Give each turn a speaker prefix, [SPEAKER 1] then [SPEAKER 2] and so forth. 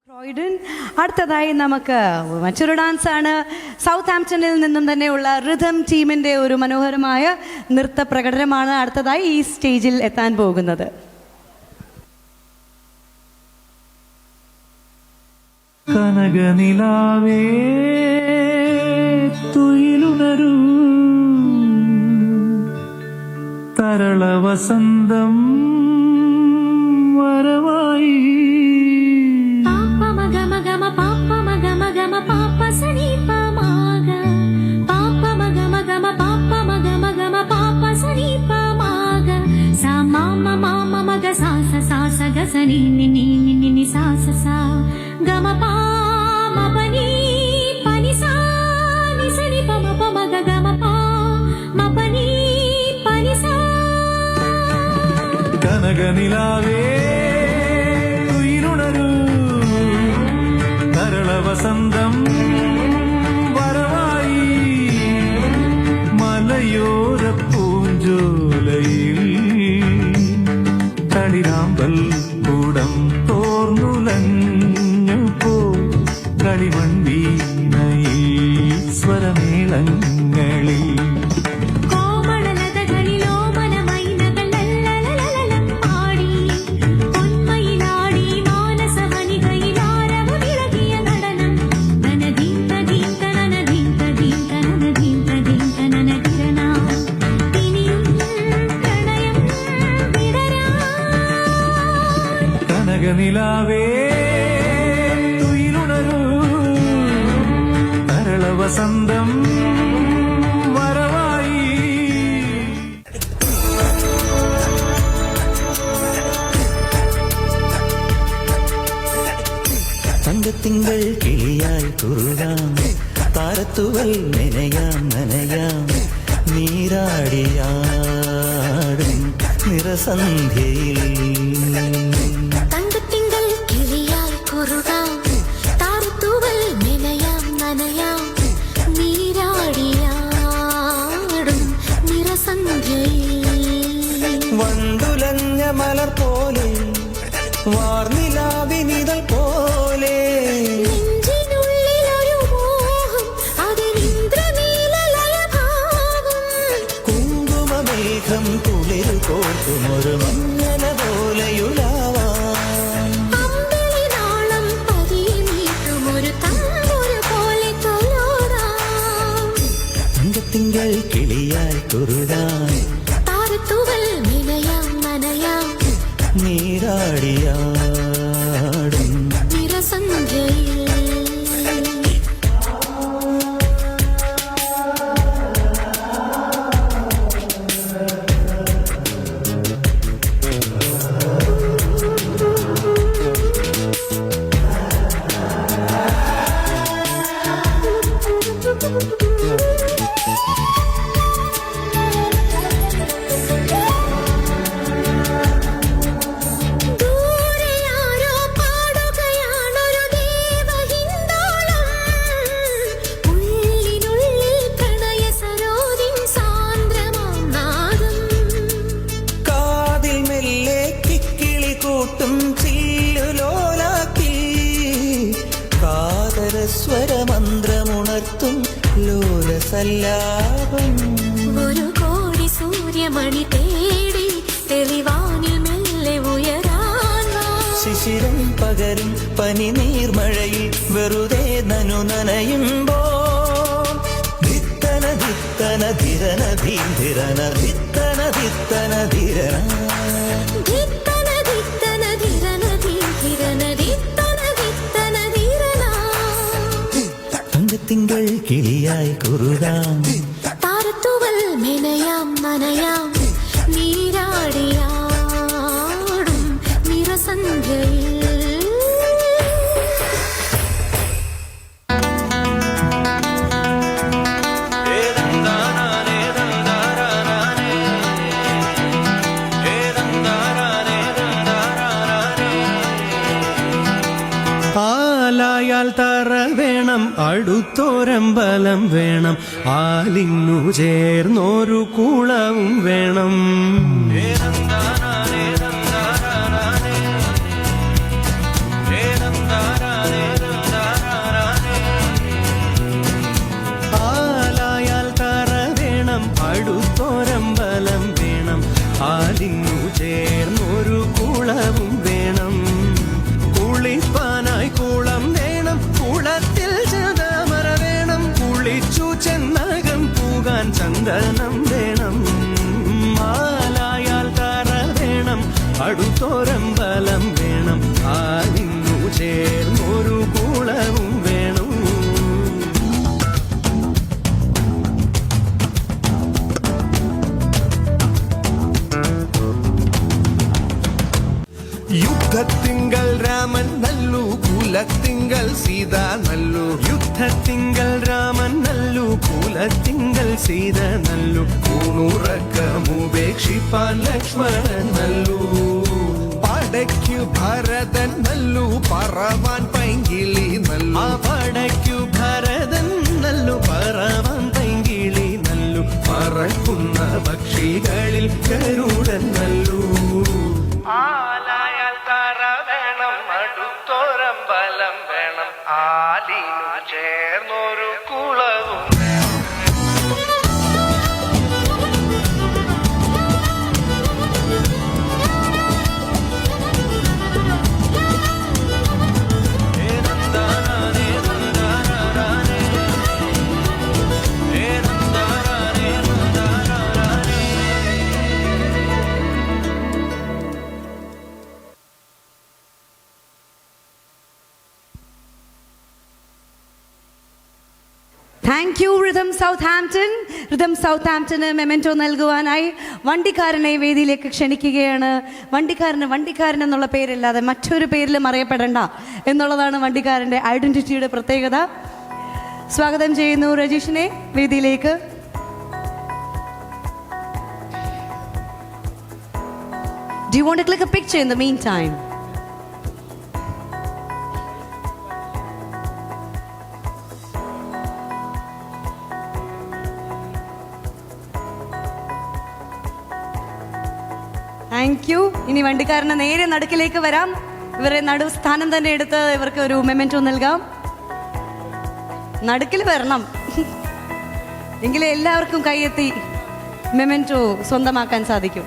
[SPEAKER 1] അടുത്തതായി നമുക്ക് മറ്റൊരു ഡാൻസ് ആണ്. സൗത്ത് ആംപ്ടണിൽ നിന്നും തന്നെയുള്ള റിഥം ടീമിന്റെ ഒരു മനോഹരമായ നൃത്ത പ്രകടനമാണ് അടുത്തതായി ഈ സ്റ്റേജിൽ എത്താൻ പോകുന്നത്.
[SPEAKER 2] കനകനിലാവേ തുയിലുണരൂ, തരള വസന്തം വരവായി. കനകനിലാവേ തുയിലുണരൂ, തരള വസന്തം വരവായി. മലയോര പൂഞ്ചോലയിൽ കളിരാമ്പൽ കൂടം തോർന്നുലഞ്ഞു പോ. കളിമൺവീണയിൽ സ്വരമേളങ്ങളിൽ കനകനിലാവേ തുയിലുണരൂ, തരള വസന്തം വരവായി.
[SPEAKER 3] തങ്കത്തിങ്കൾ കിളിയായി കുറുകാം, താരത്തുവൽ നനയാം നനയാം. നീരാടിയാടും നിറസന്ധ്യയിൽ വണ്ടുലഞ്ഞ മലർ പോലെ വാർനിലാവിനിതൾ പോലെ കുങ്കുമമേഘം കുളിരു കോർക്കുമൊരു മഞ്ഞല പോലെയുലാവാം. തങ്കത്തിങ്കൾ കിളിയായി കുറുകാൻ നീരാടിയാടും
[SPEAKER 4] നിറസന്ധ്യയിൽ
[SPEAKER 3] സ്വരമന്ത്രമുണർത്തും ലോലസല്ലാപം.
[SPEAKER 4] ഒരു കോടി സൂര്യമണി തേടി തെളിവാനിൽ മെല്ലെ ഉയരാൻ
[SPEAKER 3] ശിശിരം പകരും പനി നീർമഴയിൽ വെറുതെ നനു നനയുമ്പോ ധിത്തന ധിത്തന ധിരന ധീരന ധിത്തന ധിത്തന ധിരന
[SPEAKER 4] ധിത്തന ധിത്തന ധിരന ധീരന ധിത്തന ധിത്തന ധിരന.
[SPEAKER 3] തങ്കത്തിങ്കൾ കിളിയായി കുറുകാം,
[SPEAKER 4] താരത്തുവൽ മെനയാം നനയാം. നീരാടിയാടും നിറസന്ധ്യയിൽ
[SPEAKER 2] ആലായാൽ തറ വേണം, അടുത്തോരമ്പലം വേണം, ആലിന്നു ചേർന്നൊരു കുളവും വേണം.
[SPEAKER 5] കുലത്തിങ്കൽ സീത നല്ലു
[SPEAKER 2] യുദ്ധത്തിങ്കൽ രാമൻ നല്ലു കുലത്തിങ്കൽ സീത നല്ലു
[SPEAKER 5] ൂണുറക്കമുപേക്ഷിപ്പാൻ ലക്ഷ്മണൻ നല്ലു പടയ്ക്കു ഭരതൻ നല്ലു പറവാൻ പൈങ്കിളി നല്ലു
[SPEAKER 2] ആ പടയ്ക്കു ഭരതൻ നല്ലു പറവാൻ പൈങ്കിളി നല്ലു
[SPEAKER 5] പറക്കുന്ന പക്ഷികളിൽ ഗരുഡൻ നല്ലു
[SPEAKER 2] ആലായാൽ തറ വേണം അടുത്തോരമ്പലം വേണം ആലിനു ചേർന്നൊരു കുളവും
[SPEAKER 1] thank you rhythm Southampton. Rhythm സൗത്ത് ആംപ്ടന് മെമെന്റോ നൽകുവാനായി വണ്ടിക്കാരനെ വേദിയിലേക്ക് ക്ഷണിക്കുകയാണ്. വണ്ടിക്കാരൻ എന്നുള്ള പേരില്ലാതെ മറ്റൊരു പേരിലും അറിയപ്പെടേണ്ട എന്നുള്ളതാണ് വണ്ടിക്കാരൻ്റെ ഐഡന്റിറ്റിയുടെ പ്രത്യേകത. സ്വാഗതം ചെയ്യുന്നു രജീഷിനെ വേദിയിലേക്ക്. Do you want to click a picture in the meantime? Thank you. ഇനി വണ്ടിക്കാരന് നേരെ നടുക്കിലേക്ക് വരാം. ഇവരെ നടുസ്ഥാനം തന്നെ എടുത്ത് ഇവർക്ക് ഒരു മെമെന്റോ നൽകാം. നടുക്കിൽ വരണം, എങ്കിലേ എല്ലാവർക്കും കൈയെത്തി മെമെന്റോ സ്വന്തമാക്കാൻ സാധിക്കും.